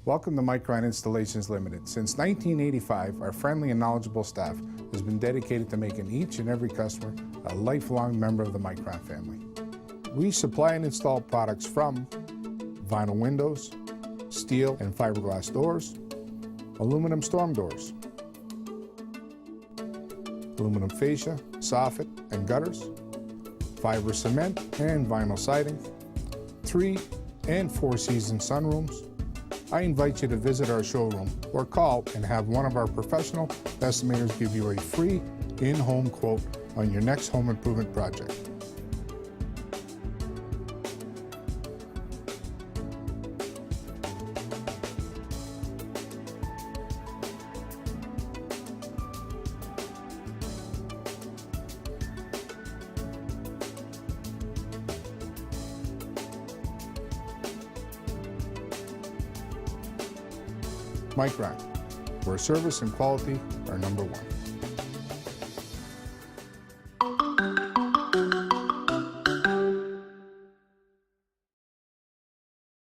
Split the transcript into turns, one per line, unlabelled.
Welcome to Micron Installations Limited. Since 1985, our friendly and knowledgeable staff has been dedicated to making each and every customer a lifelong member of the Micron family. We supply and install products from vinyl windows, steel and fiberglass doors, aluminum storm doors, aluminum fascia, soffit and gutters, fiber cement and vinyl siding, 3 and 4 season sunrooms. I invite you to visit our showroom or call and have one of our professional estimators give you a free in-home quote on your next home improvement project. Micron, where service and quality are #1.